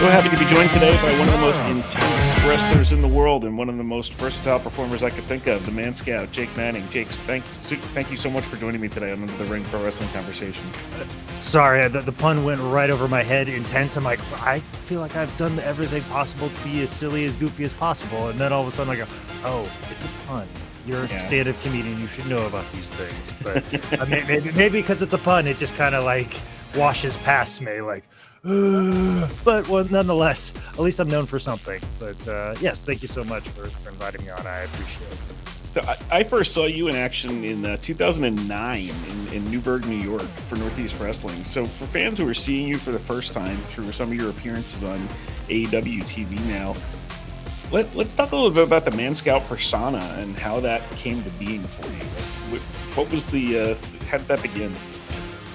So happy to be joined today by one of the most intense wrestlers in the world and one of the most versatile performers I could think of, the Man Scout, Jake Manning. Jake, thank you so much for joining me today on Under the Ring Pro Wrestling Conversations. Sorry, the pun went right over my head. Intense. I'm like, I feel like I've done everything possible to be as silly, as goofy as possible, and then all of a sudden I go, oh, it's a pun. You're a stand-up comedian. You should know about these things. But maybe because it's a pun, it just kind of like washes past me. Like, but well, nonetheless, at least I'm known for something. But yes, thank you so much for inviting me on. I appreciate it. So I first saw you in action in 2009 in Newburgh, New York for Northeast Wrestling. So for fans who are seeing you for the first time through some of your appearances on AEW TV now, let's talk a little bit about the Man Scout persona and how that came to being for you. What was how did that begin?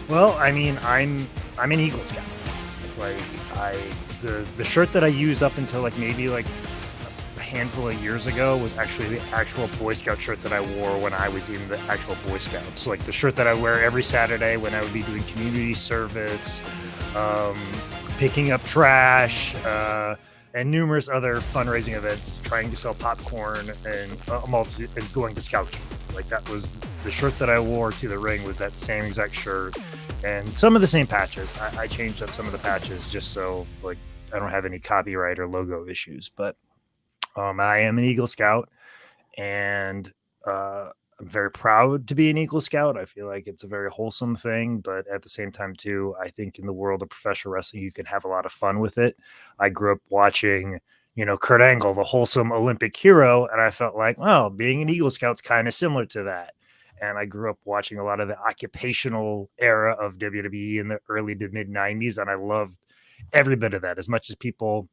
Well, I mean, I'm an Eagle Scout. Like the shirt that I used up until like maybe like a handful of years ago was actually the actual Boy Scout shirt that I wore when I was in the actual Boy Scouts. Like the shirt that I wear every Saturday when I would be doing community service, picking up trash, and numerous other fundraising events, trying to sell popcorn and and going to Scout Camp. Like that was the shirt that I wore to the ring, was that same exact shirt, and some of the same patches. I changed up some of the patches just so like I don't have any copyright or logo issues. But I am an Eagle Scout, and I'm very proud to be an Eagle Scout. I feel like it's a very wholesome thing, but at the same time too, I think in the world of professional wrestling, you can have a lot of fun with it. I grew up watching, Kurt Angle, the wholesome Olympic hero, and I felt like, well, being an Eagle Scout's kind of similar to that. And I grew up watching a lot of the occupational era of WWE in the early to mid 90s, and I loved every bit of that. As much as people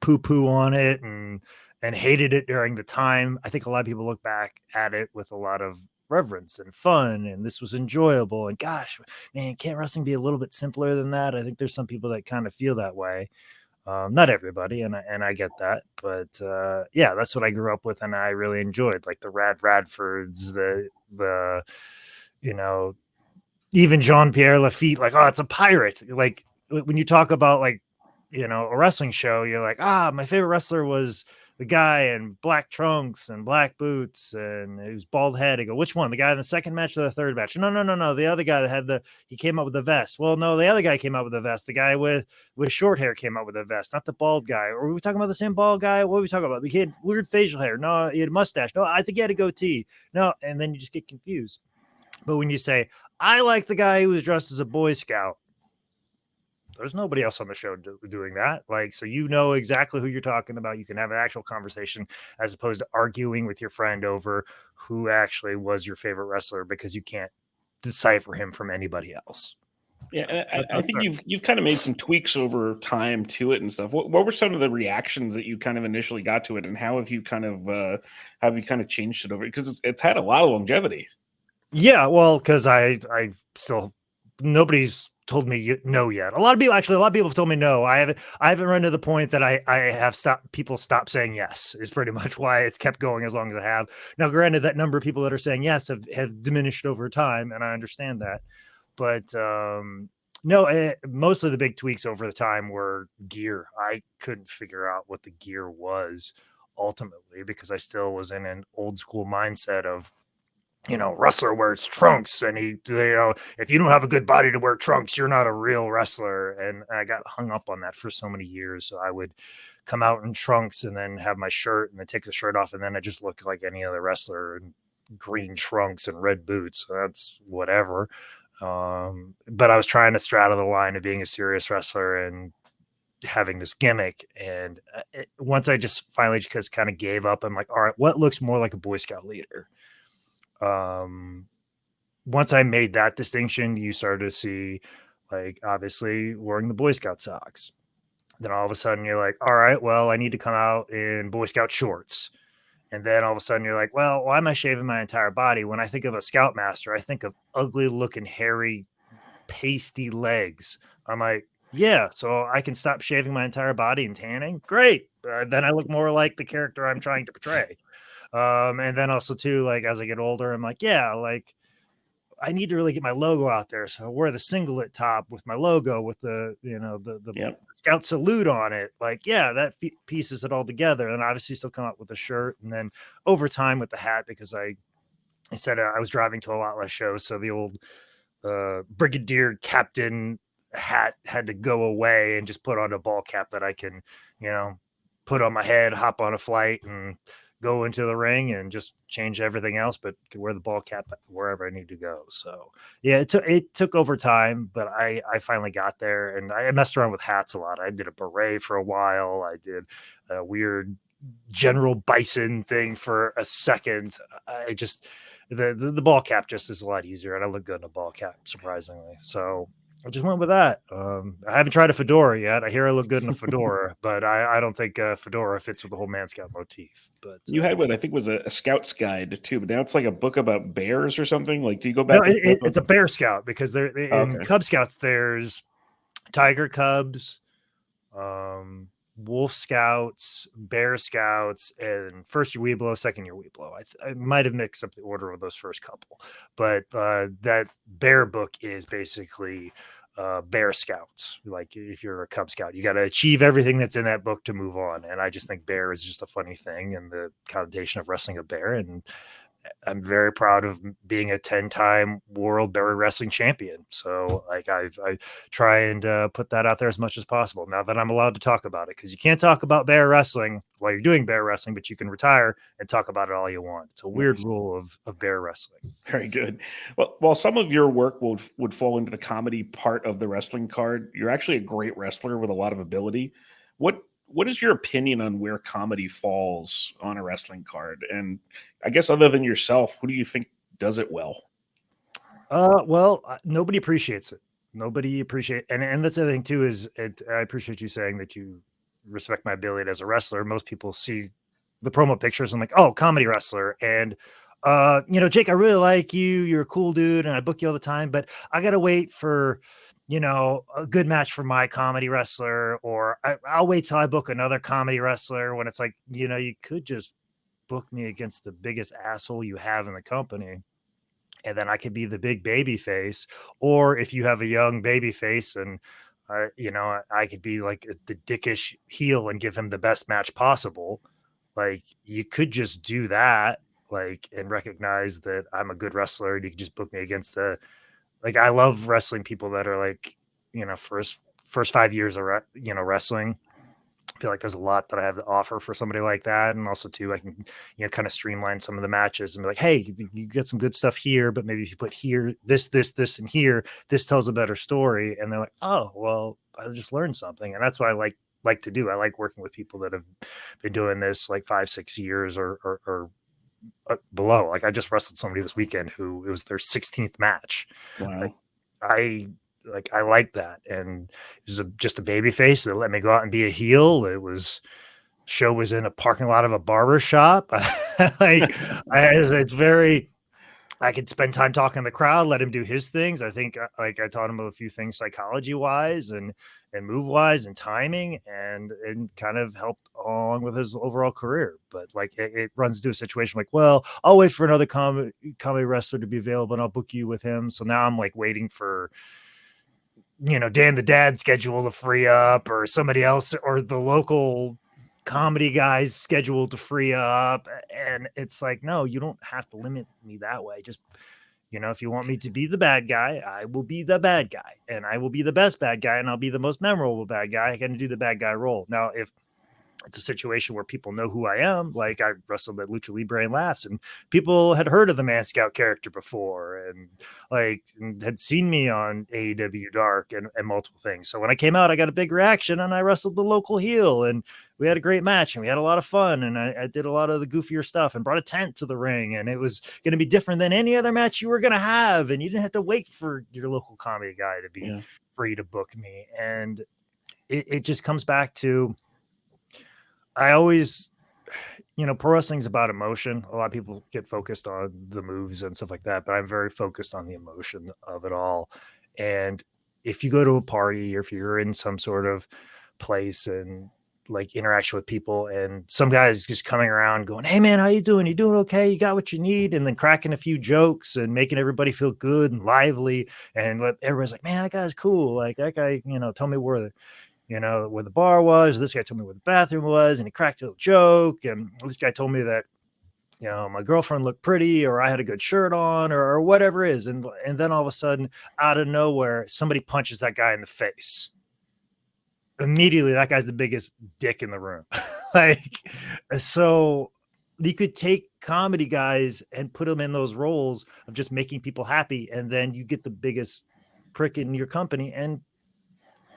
poo-poo on it and hated it during the time, I think a lot of people look back at it with a lot of reverence and fun, and this was enjoyable. And gosh, man, can't wrestling be a little bit simpler than that? I think there's some people that kind of feel that way. Not everybody, and I get that, but yeah, that's what I grew up with, and I really enjoyed like the Radfords, the even Jean-Pierre Lafitte. Like, oh, it's a pirate. Like when you talk about like a wrestling show, you're like, my favorite wrestler was the guy in black trunks and black boots and he was bald head. I go, which one? The guy in the second match or the third match? No. The other guy that had he came up with the vest. Well, no, the other guy came up with the vest. The guy with short hair came up with the vest, not the bald guy. Or were we talking about the same bald guy? What were we talking about? He had weird facial hair. No, he had a mustache. No, I think he had a goatee. No, and then you just get confused. But when you say, I like the guy who was dressed as a Boy Scout, there's nobody else on the show doing that. Like, so exactly who you're talking about. You can have an actual conversation as opposed to arguing with your friend over who actually was your favorite wrestler because you can't decipher him from anybody else. Yeah, so, I think you've kind of made some tweaks over time to it and stuff. What were some of the reactions that you kind of initially got to it, and how have you kind of changed it over? Because it's had a lot of longevity. Yeah, well, because I still nobody's told me no yet. A lot of people have told me no. I haven't run to the point that I have people stop saying yes is pretty much why it's kept going as long as I have. Now, granted, that number of people that are saying yes have diminished over time, and I understand that. But no, mostly the big tweaks over the time were gear. I couldn't figure out what the gear was ultimately because I still was in an old school mindset of, wrestler wears trunks, and if you don't have a good body to wear trunks, you're not a real wrestler. And I got hung up on that for so many years. So I would come out in trunks and then have my shirt and then take the shirt off. And then I just looked like any other wrestler in green trunks and red boots. So that's whatever. But I was trying to straddle the line of being a serious wrestler and having this gimmick. And once I just finally just kind of gave up, I'm like, all right, what looks more like a Boy Scout leader? Once I made that distinction, you started to see, like, obviously wearing the Boy Scout socks. Then all of a sudden you're like, all right, well, I need to come out in Boy Scout shorts. And then all of a sudden you're like, well, why am I shaving my entire body? When I think of a Scoutmaster, I think of ugly looking, hairy, pasty legs. I'm like, yeah, so I can stop shaving my entire body and tanning. Great. Then I look more like the character I'm trying to portray. And then also too, like as I get older, I'm like, yeah, like I need to really get my logo out there. So I wear the singlet top with my logo with the, the Yep. scout salute on it. Like, yeah, that pieces it all together. And obviously still come up with the shirt. And then over time with the hat, because I said I was driving to a lot less shows. So the old brigadier captain hat had to go away and just put on a ball cap that I can, put on my head, hop on a flight and go into the ring and just change everything else, but can wear the ball cap wherever I need to go. So yeah, it took over time, but I finally got there, and I messed around with hats a lot. I did a beret for a while. I did a weird General Bison thing for a second. I just the ball cap just is a lot easier, and I look good in a ball cap, surprisingly. So I just went with that. I haven't tried a fedora yet. I hear I look good in a fedora, but I don't think fedora fits with the whole Man Scout motif. But You had what I think was a Scout's Guide too, but now it's like a book about bears or something. Like, do you go no, back and forth it's a Bear Scout, because there in Okay. Cub Scouts there's Tiger Cubs, um, Wolf Scouts, Bear Scouts, and first year Weeblo, second year Weeblo. I might have mixed up the order of those first couple, but that Bear book is basically Bear Scouts. Like, if you're a Cub Scout, you got to achieve everything that's in that book to move on. And I just think bear is just a funny thing, and the connotation of wrestling a bear. And I'm very proud of being a 10-time world bear wrestling champion. So like I try and put that out there as much as possible now that I'm allowed to talk about it, because you can't talk about bear wrestling while you're doing bear wrestling, but you can retire and talk about it all you want. It's a weird Nice. rule of bear wrestling. Very good. Well, while some of your work would fall into the comedy part of the wrestling card, you're actually a great wrestler with a lot of ability. What is your opinion on where comedy falls on a wrestling card? And I guess other than yourself, who do you think does it well? Well, nobody appreciates it. Nobody appreciate, and that's the other thing too, is I appreciate you saying that you respect my ability as a wrestler. Most people see the promo pictures and like, oh, comedy wrestler. And Jake, I really like you. You're a cool dude, and I book you all the time, but I gotta wait for a good match for my comedy wrestler, or I'll wait till I book another comedy wrestler, when it's like, you could just book me against the biggest asshole you have in the company, and then I could be the big baby face. Or if you have a young baby face, and I could be like the dickish heel and give him the best match possible. Like, you could just do that, like, and recognize that I'm a good wrestler, and you can just book me against like, I love wrestling people that are like, first 5 years of wrestling. I feel like there's a lot that I have to offer for somebody like that. And also too, I can, kind of streamline some of the matches and be like, hey, you get some good stuff here, but maybe if you put here, this, and here, this tells a better story. And they're like, oh, well, I just learned something. And that's what I like to do. I like working with people that have been doing this like 5-6 years or below. Like, I just wrestled somebody this weekend who it was their 16th match. Wow. Like, I like that. And it was just a baby face that let me go out and be a heel. Show was in a parking lot of a barber shop. It's very, I could spend time talking to the crowd, let him do his things. I think I taught him a few things psychology wise and move wise and timing, and kind of helped along with his overall career. But like, it runs into a situation like, well, I'll wait for another comedy wrestler to be available and I'll book you with him. So now I'm like waiting for, Dan the Dad schedule to free up, or somebody else, or the local comedy guys scheduled to free up. And it's like, no, you don't have to limit me that way. Just, if you want me to be the bad guy, I will be the bad guy, and I will be the best bad guy, and I'll be the most memorable bad guy. I can do the bad guy role. Now, if it's a situation where people know who I am, like I wrestled at Lucha Libre and Laughs, and people had heard of the Man Scout character before, and had seen me on AEW Dark and multiple things. So when I came out, I got a big reaction, and I wrestled the local heel, and we had a great match, and we had a lot of fun, and I did a lot of the goofier stuff and brought a tent to the ring, and it was going to be different than any other match you were going to have, and you didn't have to wait for your local comedy guy to be free to book me. And it just comes back to, I always, pro wrestling is about emotion. A lot of people get focused on the moves and stuff like that, but I'm very focused on the emotion of it all. And if you go to a party, or if you're in some sort of place and like interaction with people, and some guys just coming around going, "Hey man, how you doing? You doing okay? You got what you need?" And then cracking a few jokes and making everybody feel good and lively, and everybody's like, "Man, that guy's cool. Like that guy, told me where the bar was. This guy told me where the bathroom was, and he cracked a little joke. And this guy told me that my girlfriend looked pretty, or I had a good shirt on, or whatever it is." And then all of a sudden, out of nowhere, somebody punches that guy in the face. Immediately, that guy's the biggest dick in the room. Like, so you could take comedy guys and put them in those roles of just making people happy, and then you get the biggest prick in your company, and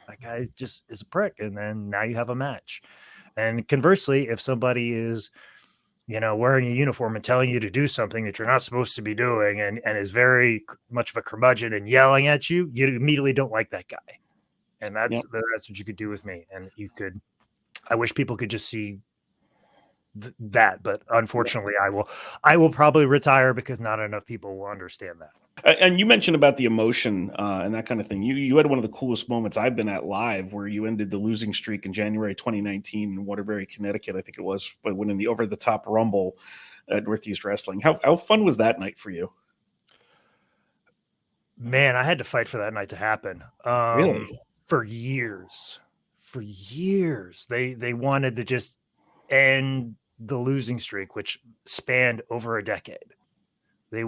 that guy just is a prick, and then now you have a match. And conversely, if somebody is wearing a uniform and telling you to do something that you're not supposed to be doing, and is very much of a curmudgeon and yelling at you, you immediately don't like that guy. And that's what you could do with me. And I wish people could just see that, but unfortunately I will probably retire because not enough people will understand that. And you mentioned about the emotion and that kind of thing. You had one of the coolest moments I've been at live, where you ended the losing streak in January 2019 in Waterbury, Connecticut, I think it was, by winning the Over the Top Rumble at Northeast Wrestling. How fun was that night for you? Man, I had to fight for that night to happen. Really? For years. They wanted to just end the losing streak, which spanned over a decade. They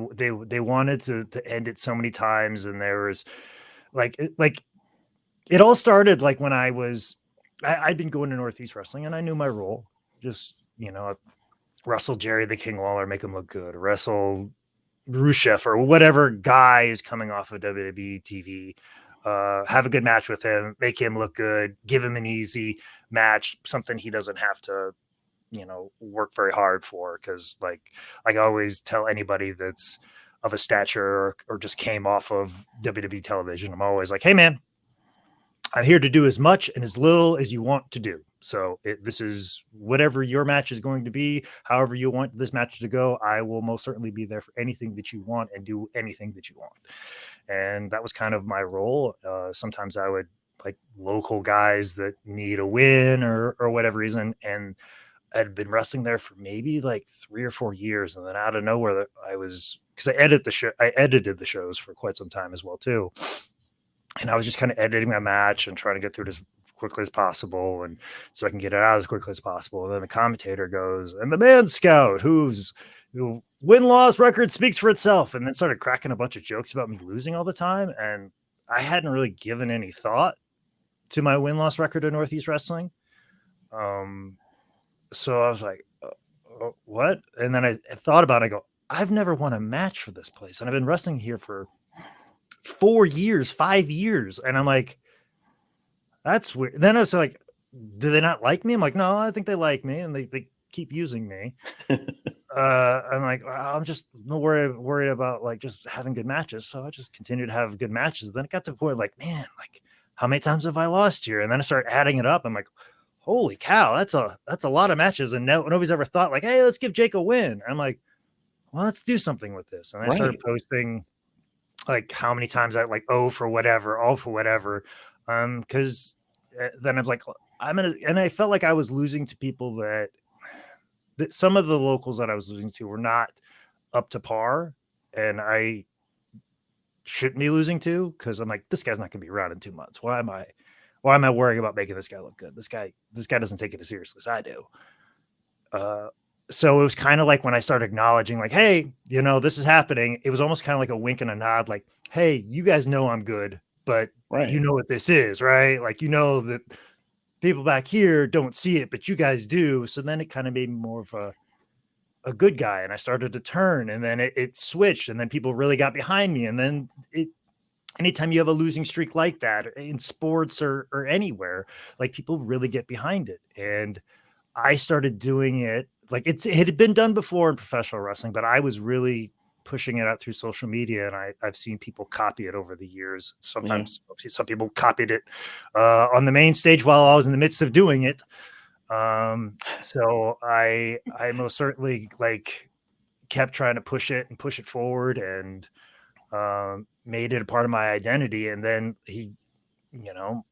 wanted to end it so many times, and there was it all started like when I'd been going to Northeast Wrestling, and I knew my role. Just wrestle Jerry the King Lawler, make him look good, wrestle Rusev or whatever guy is coming off of WWE TV. Have a good match with him, make him look good, give him an easy match, something he doesn't have to, work very hard for. Because like I always tell anybody that's of a stature or just came off of WWE television, I'm always like, hey man, I'm here to do as much and as little as you want to do. So this is whatever your match is going to be, however you want this match to go, I will most certainly be there for anything that you want and do anything that you want. And that was kind of my role. Sometimes I would like local guys that need a win or whatever reason. And I'd been wrestling there for maybe like 3 or 4 years. And then out of nowhere, because I edited the shows for quite some time as well too. And I was just kind of editing my match and trying to get through it as quickly as possible, and so I can get it out as quickly as possible. And then the commentator goes, and the man scout whose win-loss record speaks for itself, and then started cracking a bunch of jokes about me losing all the time. And I hadn't really given any thought to my win-loss record in Northeast Wrestling. So I was like, what? And then I thought about it. I go, I've never won a match for this place, and I've been wrestling here for 4 years, 5 years. And I'm like, that's weird. Then I was like, do they not like me? I'm like, no, I think they like me, and they keep using me. I'm like, I'm just not worried about like just having good matches. So I just continued to have good matches. Then it got to the point like, man, like how many times have I lost here? And then I started adding it up. I'm like, holy cow, that's a lot of matches. And nobody's ever thought like, hey, let's give Jake a win. I'm like, well, let's do something with this. And I started posting like how many times I like all for whatever. Because then I was like, and I felt like I was losing to people that some of the locals that I was losing to were not up to par, and I shouldn't be losing to, because I'm like, this guy's not going to be around in 2 months. Why am I worrying about making this guy look good? This guy doesn't take it as seriously as I do. So it was kind of like when I started acknowledging like, hey, this is happening. It was almost kind of like a wink and a nod, like, hey, you guys know I'm good, but you know what this is, right? Like, that people back here don't see it, but you guys do. So then it kind of made me more of a good guy, and I started to turn, and then it switched, and then people really got behind me. And then anytime you have a losing streak like that in sports or anywhere, like people really get behind it. And I started doing it. Like it had been done before in professional wrestling, but I was really pushing it out through social media, and I've seen people copy it over the years. Sometimes some people copied it on the main stage while I was in the midst of doing it. So I most certainly like kept trying to push it forward, and made it a part of my identity. And then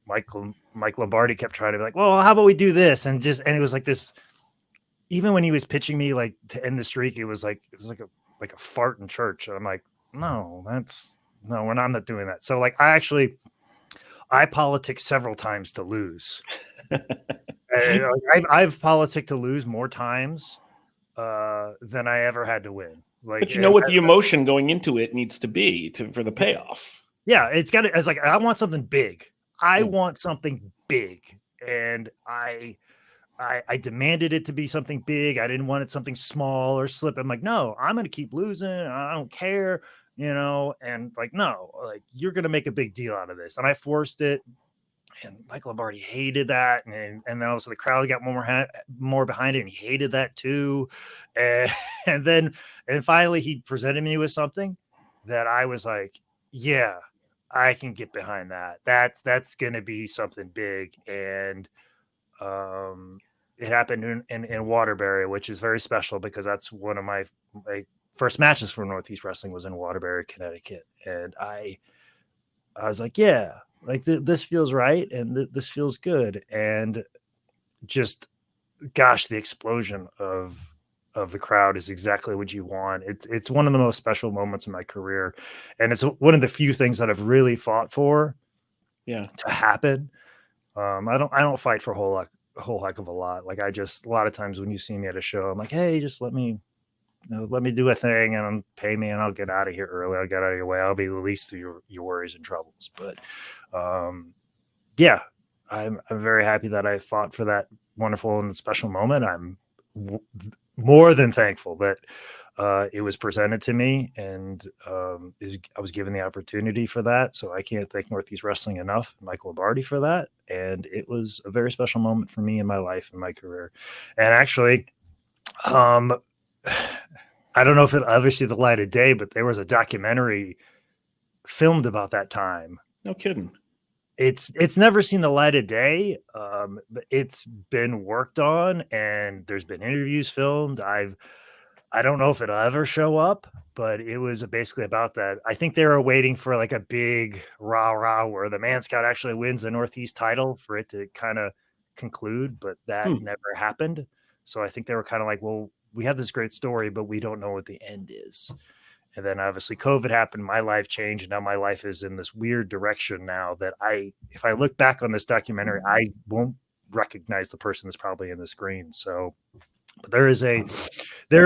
Mike Lombardi kept trying to be like, well, how about we do this? And it was like this, even when he was pitching me like to end the streak, it was like a fart in church. And I'm like, no, I'm not doing that. So like I politic several times to lose. I've politicked to lose more times than I ever had to win. Like, but you know what the emotion going into it needs to be for the payoff. Yeah, it's like I want something big. I want something big, and I demanded it to be something big. I didn't want it something small or slip. I'm like, no, I'm going to keep losing. I don't care, and like, no, like you're going to make a big deal out of this. And I forced it. And Mike Lombardi hated that. And then also the crowd got more behind it. And he hated that too. And finally he presented me with something that I was like, yeah, I can get behind that. That's going to be something big. And, it happened in Waterbury, which is very special because that's one of my first matches for Northeast Wrestling was in Waterbury, Connecticut. And I was like, yeah, like this feels right. And this feels good. And just, gosh, the explosion of the crowd is exactly what you want. It's one of the most special moments in my career. And it's one of the few things that I've really fought for to happen. I don't fight for a whole heck of a lot. Like a lot of times when you see me at a show, I'm like, hey, just let me do a thing and pay me and I'll get out of here early. I'll get out of your way. I'll be the least of your worries and troubles. But yeah, I'm very happy that I fought for that wonderful and special moment. I'm more than thankful that it was presented to me and I was given the opportunity for that. So I can't thank Northeast Wrestling enough, Mike Lombardi, for that. And it was a very special moment for me in my life and my career. And actually, I don't know if it'll ever see the light of day, but there was a documentary filmed about that time. No kidding. It's never seen the light of day, but it's been worked on and there's been interviews filmed. I don't know if it'll ever show up, but it was basically about that. I think they were waiting for like a big rah where the Man Scout actually wins the Northeast title for it to kind of conclude, but that never happened. So I think they were kind of like, well, we have this great story, but we don't know what the end is. And then obviously COVID happened, my life changed, and now my life is in this weird direction now that if I look back on this documentary, I won't recognize the person that's probably in the screen. So, but there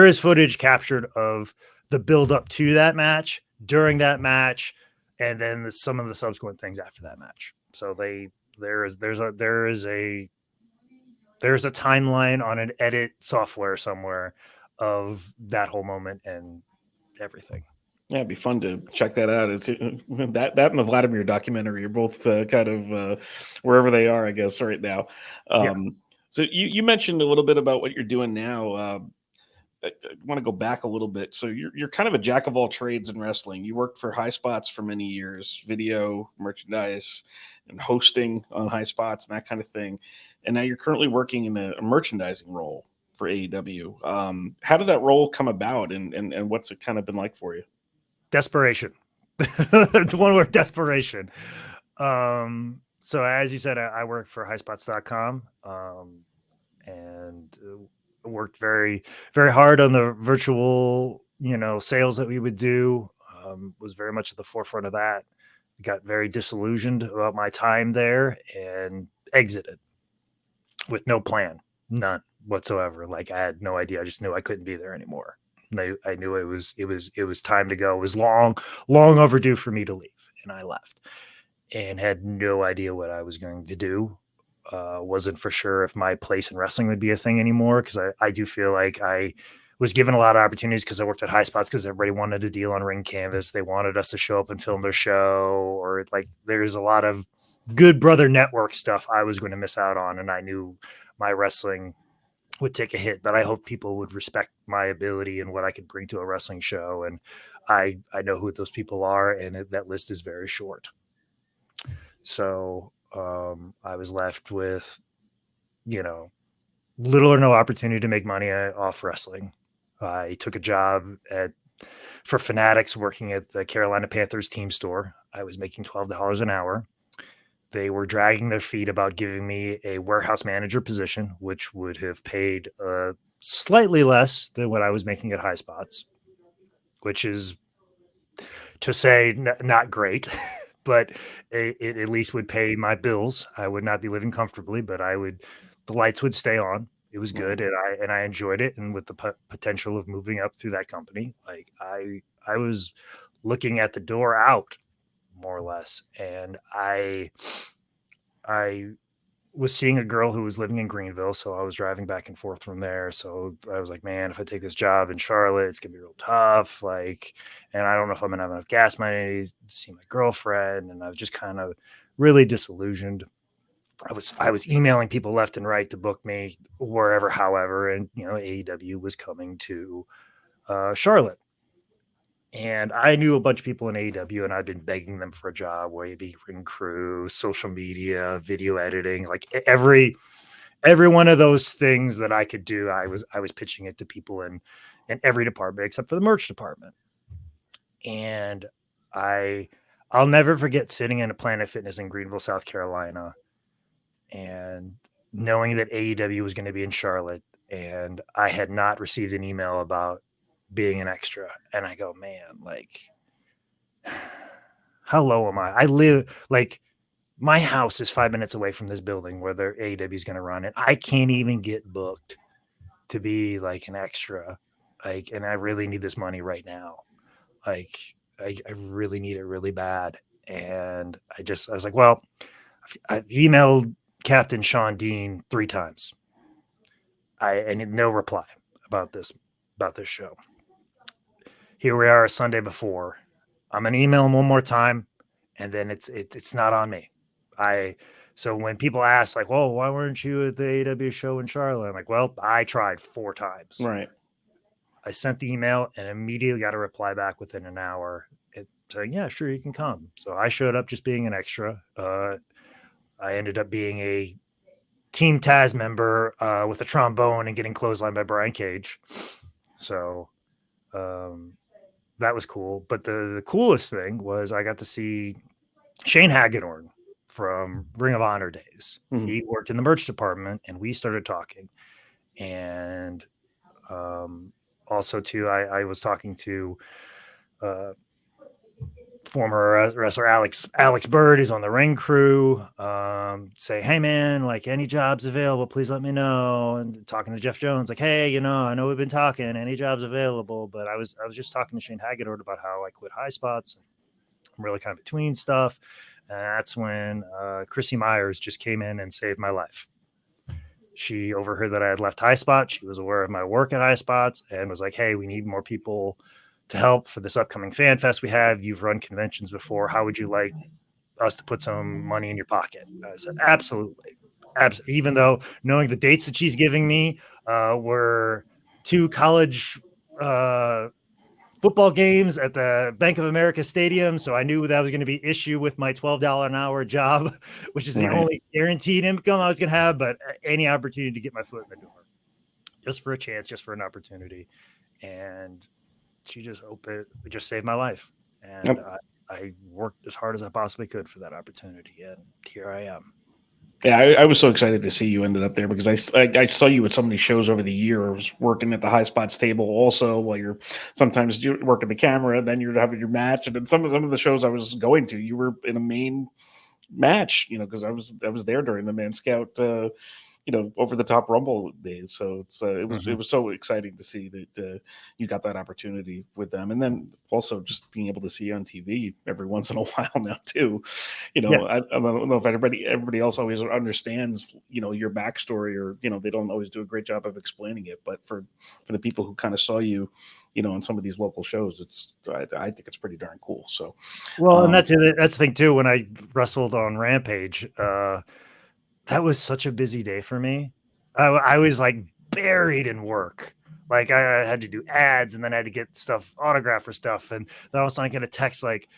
is footage captured of the build up to that match, during that match, and then some of the subsequent things after that match. So there's a timeline on an edit software somewhere of that whole moment and everything. Yeah, it'd be fun to check that out. It's that and the Vladimir documentary are both kind of wherever they are, I guess, right now. So you mentioned a little bit about what you're doing now. I want to go back a little bit. So you're kind of a jack of all trades in wrestling. You worked for High Spots for many years, video, merchandise, and hosting on High Spots and that kind of thing. And now you're currently working in a merchandising role for AEW. How did that role come about, and what's it kind of been like for you? Desperation. It's one word, desperation. So as you said, I work for highspots.com and worked very, very hard on the virtual, sales that we would do. Was very much at the forefront of that. Got very disillusioned about my time there and exited with no plan, none whatsoever. Like I had no idea. I just knew I couldn't be there anymore. I knew it was time to go. It was long overdue for me to leave, and I left and had no idea what I was going to do. Wasn't for sure if my place in wrestling would be a thing anymore, because I do feel like I was given a lot of opportunities because I worked at High Spots because everybody wanted a deal on Ring Canvas. They wanted us to show up and film their show, or like there's a lot of Good Brother Network stuff I was going to miss out on, and I knew my wrestling would take a hit, but I hope people would respect my ability and what I could bring to a wrestling show. And I know who those people are, and that list is very short. So I was left with, little or no opportunity to make money off wrestling. I took a job for Fanatics working at the Carolina Panthers team store. I was making $12 an hour. they were dragging their feet about giving me a warehouse manager position, which would have paid slightly less than what I was making at High Spots, which is to say not great, but it at least would pay my bills. I would not be living comfortably, but the lights would stay on. It was good, and I enjoyed it. And with the potential of moving up through that company, like I was looking at the door out more or less, and I was seeing a girl who was living in Greenville, so I was driving back and forth from there. So I was like, man, if I take this job in Charlotte, it's gonna be real tough. Like, and I don't know if I'm gonna have enough gas money to see my girlfriend. And I was just kind of really disillusioned. I was emailing people left and right to book me wherever, however, and AEW was coming to Charlotte. And I knew a bunch of people in AEW, and I'd been begging them for a job, whether it be ring crew, social media, video editing, like every one of those things that I could do. I was pitching it to people in every department except for the merch department. And I'll never forget sitting in a Planet Fitness in Greenville, South Carolina, and knowing that AEW was going to be in Charlotte, and I had not received an email about being an extra. And I go, man, like, how low am I? I live like my house is 5 minutes away from this building where their AEW is going to run, and I can't even get booked to be like an extra. Like, and I really need this money right now. Like, I really need it really bad. And I was like, well, I've emailed Captain Sean Dean 3 times. I need no reply about this show. Here we are a Sunday before. I'm gonna email him one more time, and then it's not on me. So when people ask like, "Well, why weren't you at the AEW show in Charlotte?" I'm like, "Well, I tried 4 times." Right. I sent the email and immediately got a reply back within an hour saying, "Yeah, sure, you can come." So I showed up just being an extra. I ended up being a Team Taz member with a trombone and getting clotheslined by Brian Cage. So that was cool. But the coolest thing was I got to see Shane Hagedorn from Ring of Honor days. Mm-hmm. He worked in the merch department, and we started talking. And also, too, I was talking to former wrestler Alex Bird, who's on the ring crew, say, hey man, like any jobs available, please let me know. And talking to Jeff Jones, like, hey, I know we've been talking, any jobs available. But I was just talking to Shane Hagedorn about how I quit High Spots. I'm really kind of between stuff. And that's when Chrissy Myers just came in and saved my life. She overheard that I had left High Spots. She was aware of my work at High Spots and was like, hey, we need more people to help for this upcoming fan fest we have. You've run conventions before. How would you like us to put some money in your pocket? And I said, absolutely. Even though knowing the dates that she's giving me were 2 college football games at the Bank of America Stadium. So I knew that was going to be issue with my $12 an hour job, which is the only guaranteed income I was going to have, but any opportunity to get my foot in the door, just for a chance, just for an opportunity. And she just saved my life. And I worked as hard as I possibly could for that opportunity. And here I am. Yeah, I was so excited to see you ended up there because I saw you at so many shows over the years, working at the High Spots table also while you're working the camera, then you're having your match. And then some of the shows I was going to, you were in a main match, because I was there during the Man Scout over the top Rumble days. So it was so exciting to see that you got that opportunity with them. And then also just being able to see you on TV every once in a while now too. I don't know if everybody else always understands, your backstory, or, they don't always do a great job of explaining it. But for the people who kind of saw you, on some of these local shows, I think it's pretty darn cool. So, well, and that's the thing too. When I wrestled on Rampage, that was such a busy day for me. I was like buried in work. Like I had to do ads, and then I had to get stuff autographed for stuff. And then all of a sudden I get a text like,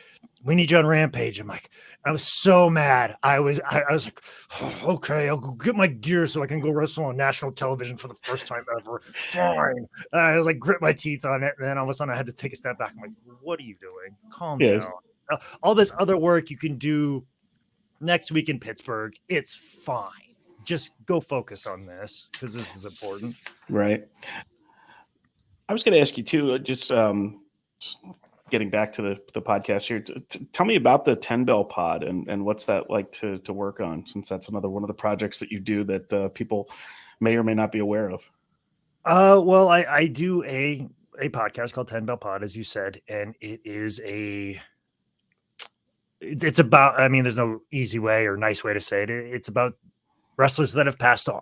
we need you on Rampage. I'm like, I was so mad. I was like, oh, okay, I'll go get my gear so I can go wrestle on national television for the first time ever. Fine. I was like, grit my teeth on it. And then all of a sudden I had to take a step back. I'm like, what are you doing? Calm down. All this other work you can do next week in Pittsburgh. It's fine. Just go focus on this because this is important. Right. I was going to ask you too, just getting back to the podcast here. Tell me about the 10 Bell Pod and what's that like to work on, since that's another one of the projects that you do that people may or may not be aware of. Well, I do a podcast called 10 Bell Pod, as you said, and it's about, I mean, there's no easy way or nice way to say it. It's about wrestlers that have passed on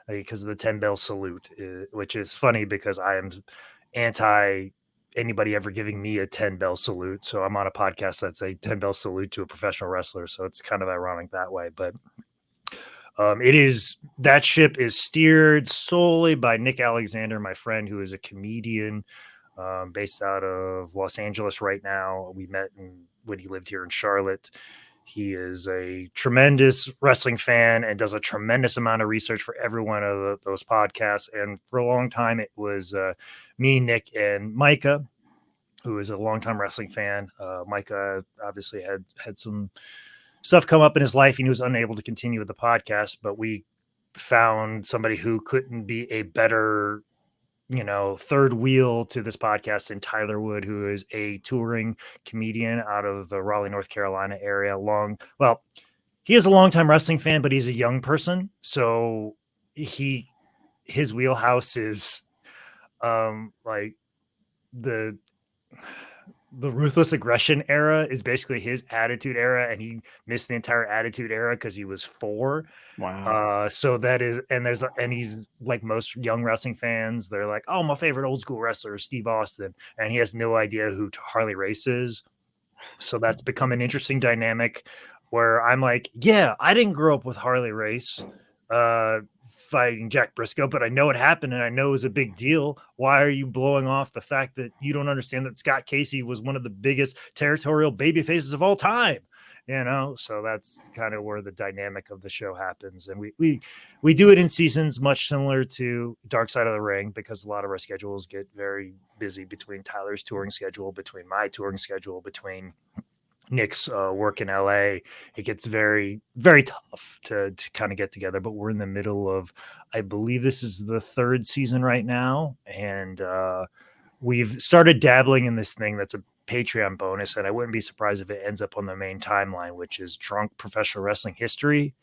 because of the 10 Bell salute, which is funny because I am anti anybody ever giving me a 10 Bell salute. So I'm on a podcast that's a 10 Bell salute to a professional wrestler. So it's kind of ironic that way, but that ship is steered solely by Nick Alexander, my friend, who is a comedian based out of Los Angeles right now. We met when he lived here in Charlotte. He is a tremendous wrestling fan and does a tremendous amount of research for every one of those podcasts. And for a long time, it was me, Nick, and Micah, who is a longtime wrestling fan. Micah obviously had some stuff come up in his life, and he was unable to continue with the podcast, but we found somebody who couldn't be a better, third wheel to this podcast than Tyler Wood, who is a touring comedian out of the Raleigh, North Carolina area. He is a longtime wrestling fan, but he's a young person. So his wheelhouse is like the ruthless aggression era is basically his attitude era, and he missed the entire attitude era because he was 4. Wow. So that is, and he's like most young wrestling fans. They're like, oh, my favorite old school wrestler is Steve Austin. And he has no idea who Harley Race is. So that's become an interesting dynamic where I'm like, yeah, I didn't grow up with Harley Race fighting Jack Briscoe, but I know it happened and I know it was a big deal. Why are you blowing off the fact that you don't understand that Scott Casey was one of the biggest territorial baby faces of all time? So that's kind of where the dynamic of the show happens. And we do it in seasons, much similar to Dark Side of the Ring, because a lot of our schedules get very busy between Tyler's touring schedule, between my touring schedule, between Nick's work in LA. It gets very, very tough to kind of get together, but we're in the middle of, I believe this is the 3rd season right now. And we've started dabbling in this thing that's a Patreon bonus. And I wouldn't be surprised if it ends up on the main timeline, which is Drunk Professional Wrestling History.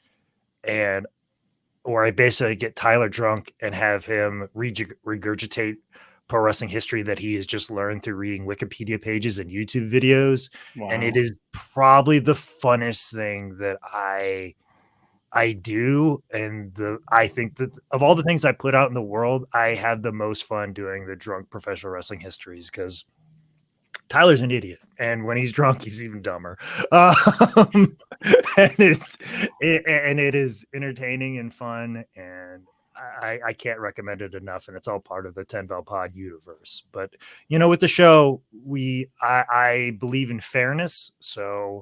Or I basically get Tyler drunk and have him regurgitate pro wrestling history that he has just learned through reading Wikipedia pages and YouTube videos. Wow. And it is probably the funnest thing that I do. And I think that of all the things I put out in the world, I have the most fun doing the Drunk Professional Wrestling Histories, because Tyler's an idiot, and when he's drunk, he's even dumber. And it is entertaining and fun, and I can't recommend it enough. And it's all part of the 10 Bell Pod universe. But with the show, I believe in fairness. So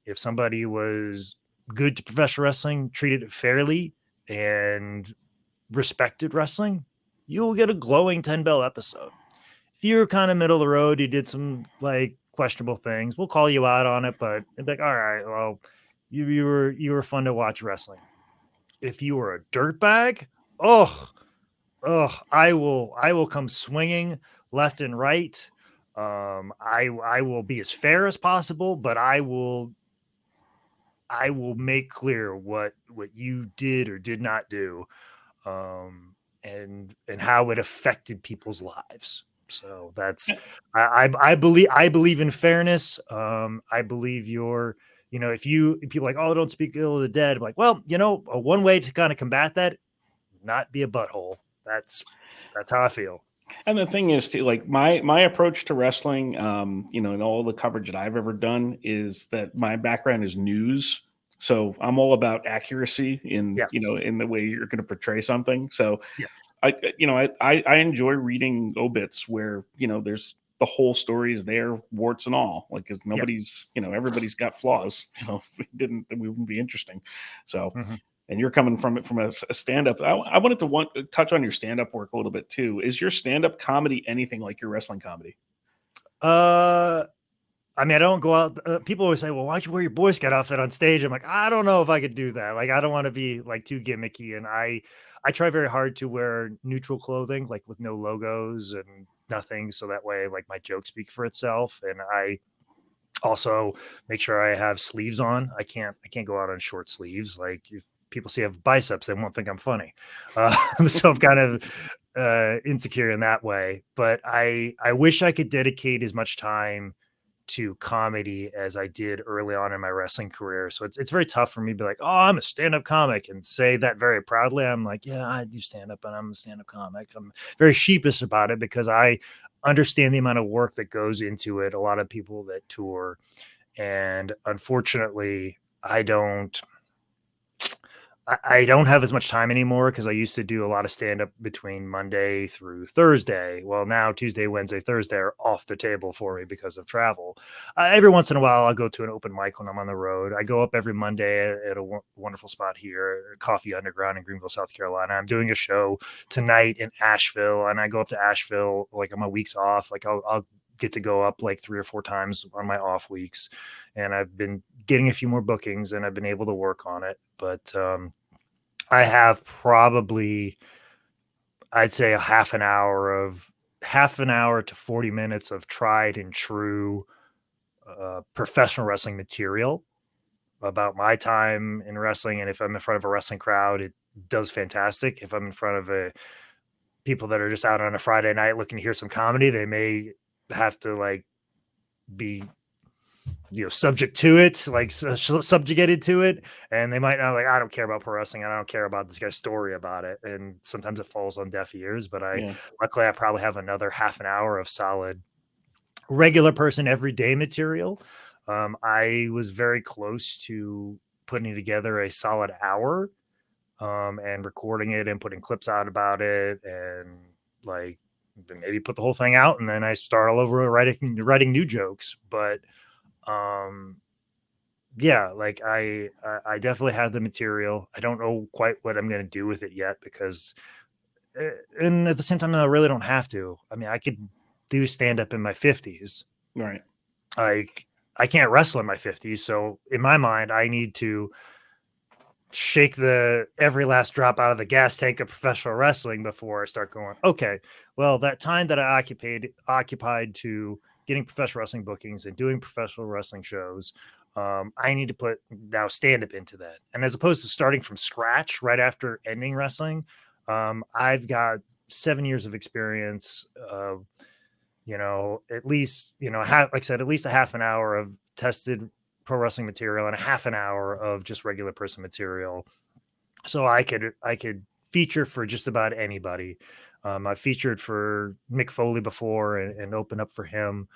if somebody was good to professional wrestling, treated it fairly, and respected wrestling, you'll get a glowing 10 Bell episode. If you're kind of middle of the road, you did some like questionable things, we'll call you out on it, but it'd be like, all right, well, you were fun to watch wrestling. If you were a dirtbag, I will come swinging left and right. I will be as fair as possible, but I will make clear what you did or did not do, and how it affected people's lives. So that's, I believe in fairness. I believe if people like, oh, don't speak ill of the dead. I'm like, well, one way to kind of combat that, not be a butthole. That's how I feel. And the thing is, too, like my approach to wrestling, and all the coverage that I've ever done is that my background is news. So I'm all about accuracy in the way you're going to portray something. So yes. I enjoy reading obits where, there's the whole story is there, warts and all, like, because nobody's, everybody's got flaws. If we didn't, we wouldn't be interesting. So, and you're coming from a stand-up. I wanted to touch on your stand-up work a little bit too. Is your stand-up comedy anything like your wrestling comedy? I mean, I don't go out. People always say, "Well, why'd you wear your Boy Scout outfit on stage?" I'm like, I don't know if I could do that. Like, I don't want to be like too gimmicky, and I try very hard to wear neutral clothing, like with no logos and nothing, so that way, like my jokes speak for itself. And I also make sure I have sleeves on. I can't go out on short sleeves. Like if people see I have biceps, they won't think I'm funny. So I'm kind of insecure in that way. But I wish I could dedicate as much time to comedy as I did early on in my wrestling career. So it's very tough for me to be like, oh, I'm a stand-up comic and say that very proudly. I'm like, yeah, I do stand up and I'm a stand-up comic. I'm very sheepish about it because I understand the amount of work that goes into it. A lot of people that tour, and unfortunately, I don't have as much time anymore because I used to do a lot of stand up between Monday through Thursday. Well, now Tuesday, Wednesday, Thursday are off the table for me because of travel. Every once in a while, I'll go to an open mic when I'm on the road. I go up every Monday at a wonderful spot here, Coffee Underground in Greenville, South Carolina. I'm doing a show tonight in Asheville, and I go up to Asheville like on my weeks off. Like I'll get to go up like 3 or 4 times on my off weeks, and I've been getting a few more bookings and I've been able to work on it. But I have probably, I'd say, a half an hour to 40 minutes of tried and true professional wrestling material about my time in wrestling. And if I'm in front of a wrestling crowd, it does fantastic. If I'm in front of people that are just out on a Friday night looking to hear some comedy, they may have to like be subject to it, like subjugated to it, and they might not like, I don't care about pro wrestling, and I don't care about this guy's story about it, and sometimes it falls on deaf ears. But luckily I probably have another half an hour of solid regular person everyday material. I was very close to putting together a solid hour and recording it and putting clips out about it, and like maybe put the whole thing out, and then I start all over writing new jokes. But yeah, like I definitely have the material. I don't know quite what I'm going to do with it yet because and at the same time I really don't have to. I mean, I could do stand up in my 50s. Right. Like I can't wrestle in my 50s, so in my mind I need to shake the every last drop out of the gas tank of professional wrestling before I start going, okay, well, that time that I occupied to getting professional wrestling bookings and doing professional wrestling shows, I need to put now stand up into that. And as opposed to starting from scratch right after ending wrestling, I've got 7 years of experience, at least, like I said, at least a half an hour of tested pro wrestling material and a half an hour of just regular person material. So I could feature for just about anybody. I've featured for Mick Foley before and opened up for him.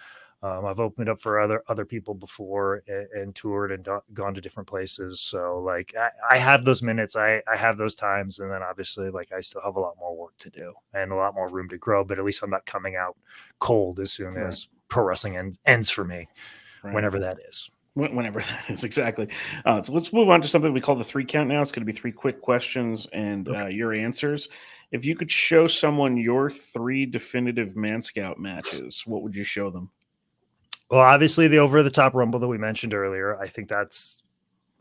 I've opened up for other people before and toured and gone to different places. So like I have those minutes, I have those times, and then obviously like I still have a lot more work to do and a lot more room to grow. But at least I'm not coming out cold as soon as pro wrestling ends for me, whenever that is. Whenever that is, exactly. So let's move on to something we call the 3 count now. It's going to be 3 quick questions and your answers. If you could show someone your 3 definitive Man Scout matches, what would you show them? Well, obviously the over the top Rumble that we mentioned earlier. I think that's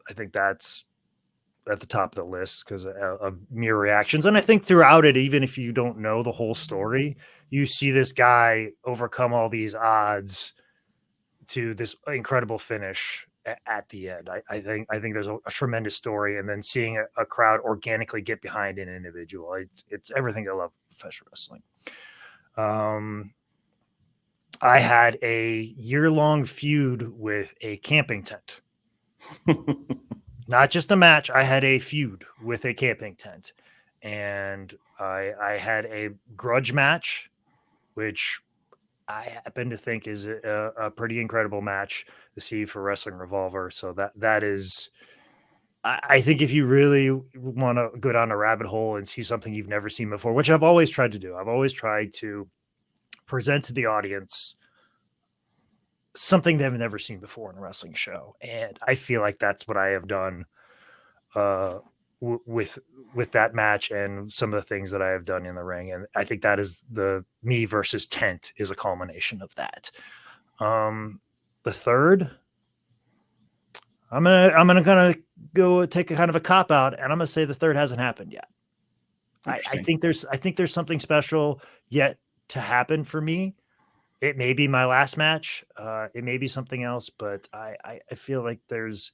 at the top of the list because of mere reactions. And I think throughout it, even if you don't know the whole story, you see this guy overcome all these odds to this incredible finish at the end. I think there's a tremendous story, and then seeing a crowd organically get behind an individual. It's everything I love professional wrestling. I had a year-long feud with a camping tent. Not just a match. I had a feud with a camping tent, and I had a grudge match, which I happen to think is a pretty incredible match to see for Wrestling Revolver. So that is, I think if you really want to go down a rabbit hole and see something you've never seen before, which I've always tried to do, I've always tried to present to the audience something they've never seen before in a wrestling show. And I feel like that's what I have done with that match and some of the things that I have done in the ring. And I think that is the me versus tent is a culmination of that. The third, I'm gonna go take a kind of a cop out, and I'm gonna say the third hasn't happened yet. I think there's something special yet to happen for me. It may be my last match. It may be something else, but I feel like there's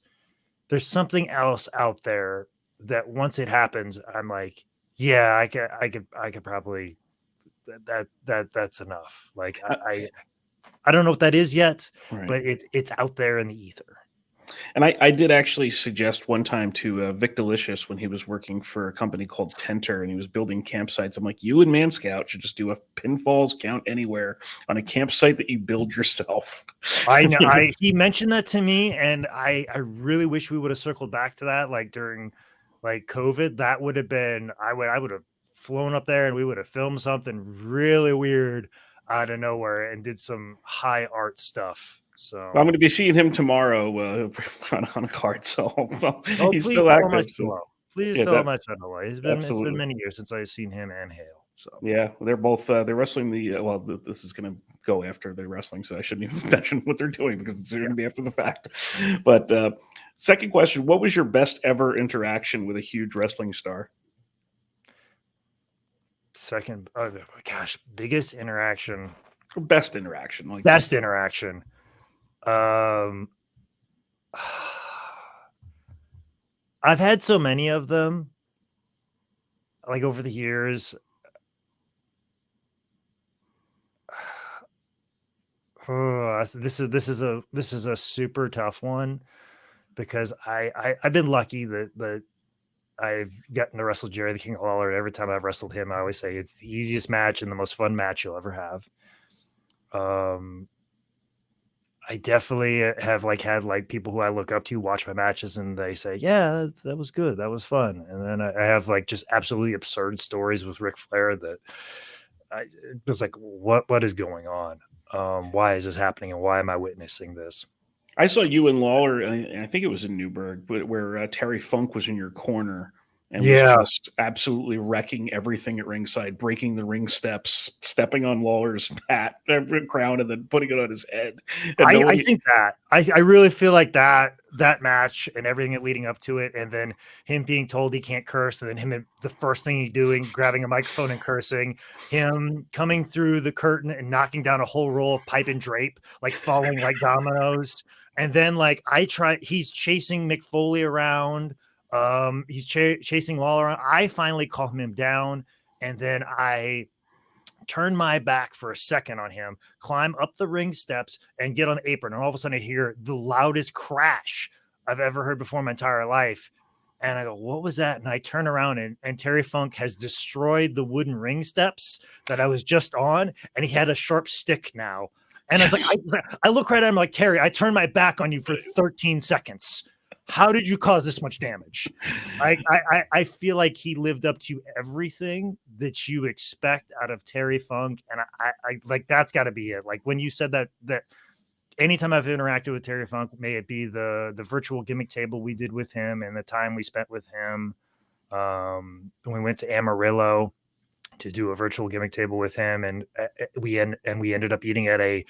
something else out there that once it happens, I'm like, yeah, I could probably that's enough. Like Uh, I don't know what that is yet, right. but it's out there in the ether. And I did actually suggest one time to Vic Delicious when he was working for a company called Tenter and he was building campsites. I'm like, you and Man Scout should just do a pinfalls count anywhere on a campsite that you build yourself. I know he mentioned that to me, and I really wish we would have circled back to that like during like COVID. That would have been I would have flown up there and we would have filmed something really weird out of nowhere and did some high art stuff. I'm So going to be seeing him tomorrow on a card, so well, oh, he's please still tell him I active. said So hello. Please yeah, tell that him I said hello. It's been absolutely. many years since I've seen him and Hale. So Yeah, they're both they're wrestling the well. This is going to go after they're wrestling, so I shouldn't even mention what they're doing because it's going yeah. to be after the fact. But second question: what was your best ever interaction with a huge wrestling star? Second, oh my gosh, biggest interaction, Or best interaction, like best interaction. Um, I've had so many of them, like over the years. Oh, this is a super tough one because I've been lucky that I've gotten to wrestle Jerry the King Lawler. Every time I've wrestled him, I always say it's the easiest match and the most fun match you'll ever have. Um, I definitely have like had like people who I look up to watch my matches and they say, yeah, that was good. That was fun. And then I have like just absolutely absurd stories with Ric Flair that it was like, what is going on? Why is this happening? And why am I witnessing this? I saw you and Lawler, and I think it was in Newburgh, but where Terry Funk was in your corner and was Yeah. just absolutely wrecking everything at ringside, breaking the ring steps, stepping on Lawler's hat, crown, and then putting it on his head. And I nobody, think that I really feel like that match and everything leading up to it, and then him being told he can't curse, and then him the first thing he's doing, grabbing a microphone and cursing, him coming through the curtain and knocking down a whole roll of pipe and drape, like falling like dominoes, and then like he's chasing Mick Foley around, he's chasing Lawler around. I finally calm him down, and then I turn my back for a second on him, climb up the ring steps, and get on the apron. And all of a sudden, I hear the loudest crash I've ever heard before in my entire life. And I go, what was that? And I turn around and Terry Funk has destroyed the wooden ring steps that I was just on. And he had a sharp stick now. And I was like, I look right at him like, Terry, I turned my back on you for 13 seconds. How did you cause this much damage? I feel like he lived up to everything that you expect out of Terry Funk, and I like that's got to be it. Like when you said that anytime I've interacted with Terry Funk, may it be the virtual gimmick table we did with him and the time we spent with him, when we went to Amarillo to do a virtual gimmick table with him, and we ended up eating at a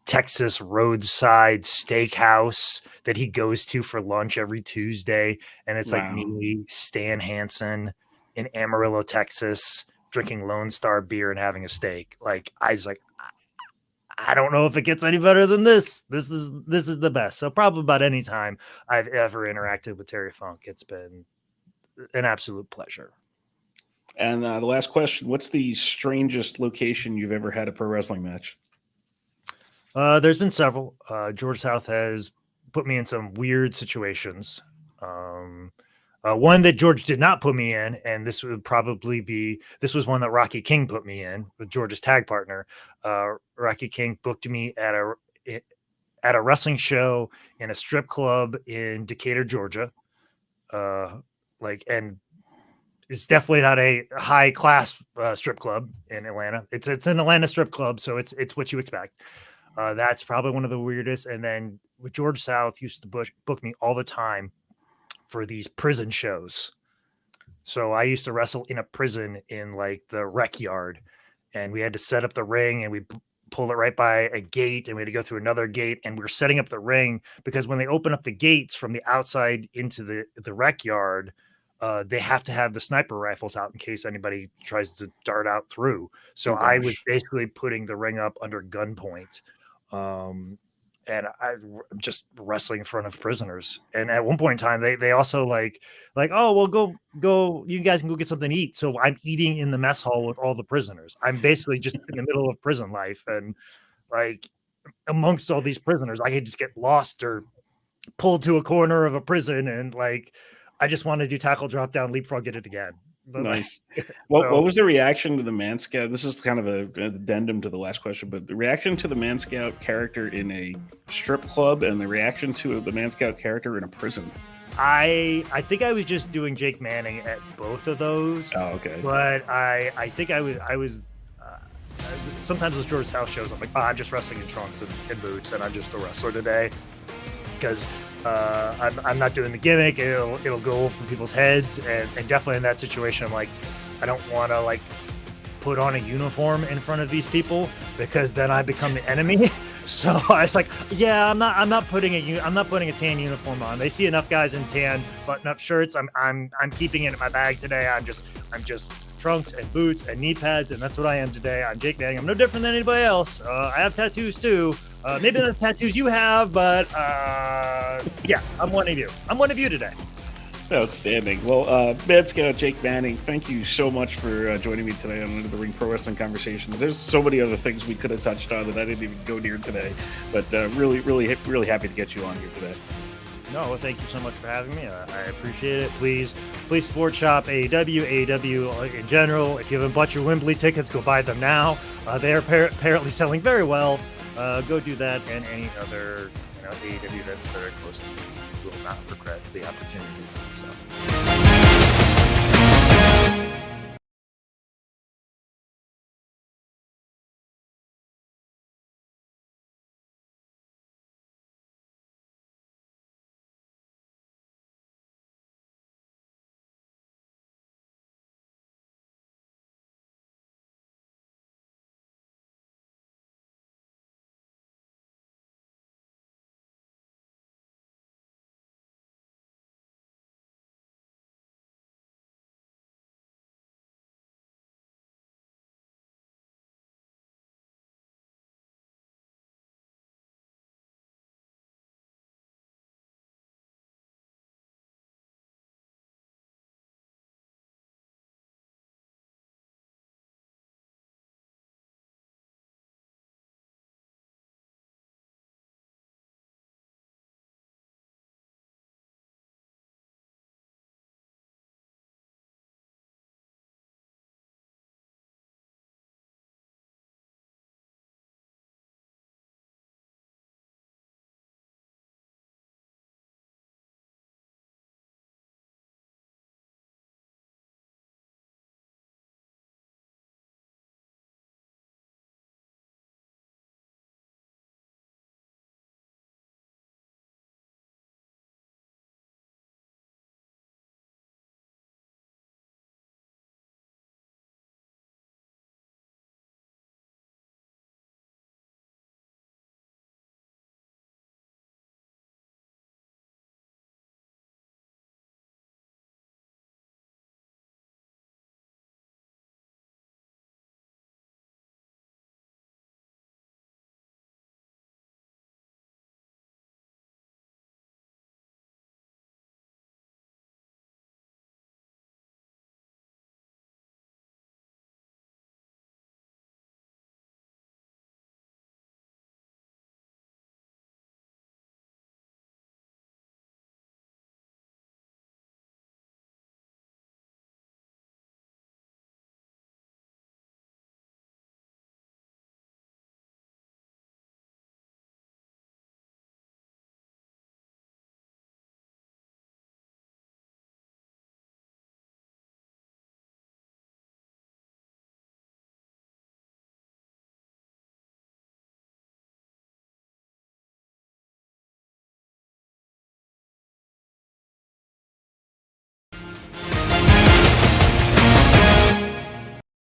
Texas roadside steakhouse that he goes to for lunch every Tuesday. And it's like wow. me, Stan Hansen in Amarillo, Texas, drinking Lone Star beer and having a steak. Like I was like, I don't know if it gets any better than this. This is the best. So probably about any time I've ever interacted with Terry Funk, it's been an absolute pleasure. And the last question: what's the strangest location you've ever had a pro wrestling match? There's been several. George South has put me in some weird situations. One that George did not put me in, and this was one that Rocky King put me in with George's tag partner. Rocky King booked me at a wrestling show in a strip club in Decatur, Georgia. And it's definitely not a high class strip club in Atlanta. It's an Atlanta strip club, so it's what you expect. That's probably one of the weirdest. And then with George South used to book me all the time for these prison shows. So I used to wrestle in a prison in like the rec yard, and we had to set up the ring and we pull it right by a gate, and we had to go through another gate, and we were setting up the ring because when they open up the gates from the outside into the rec yard, they have to have the sniper rifles out in case anybody tries to dart out through. So Oh I was gosh. basically putting the ring up under gunpoint. Um, and I'm just wrestling in front of prisoners. And at one point in time, they also like, oh well, go, you guys can go get something to eat. So I'm eating in the mess hall with all the prisoners. I'm basically just in the middle of prison life, and like amongst all these prisoners, I could just get lost or pulled to a corner of a prison, and like I just want to do tackle, drop down, leapfrog, get it again. But like, Nice. What so was the reaction to the Man Scout? This is kind of an addendum to the last question, but the reaction to the Man Scout character in a strip club and the reaction to the Man Scout character in a prison. I think I was just doing Jake Manning at both of those, Oh, okay. but I think I was sometimes those George South shows. I'm like, oh, I'm just wrestling in trunks and boots, and I'm just a wrestler today because I'm not doing the gimmick. It'll go over people's heads, and definitely in that situation, I'm like, I don't want to like put on a uniform in front of these people because then I become the enemy. So I was like, yeah, I'm not putting a tan uniform on. They see enough guys in tan button-up shirts. I'm keeping it in my bag today. I'm just trunks and boots and knee pads, and that's what I am today. I'm Jake Manning. I'm no different than anybody else. I have tattoos too. Maybe not the tattoos you have, but yeah, I'm one of you. I'm one of you today. Outstanding. Well, Man Scout Jake Manning, thank you so much for joining me today on Under the Ring Pro Wrestling Conversations. There's so many other things we could have touched on that I didn't even go near today, but really happy to get you on here today. No, well, thank you so much for having me. I appreciate it. Please support shop AEW in general. If you haven't bought your Wembley tickets, go buy them now. They are apparently selling very well. Go do that, and any other AEW events that are close to you will not regret the opportunity. So.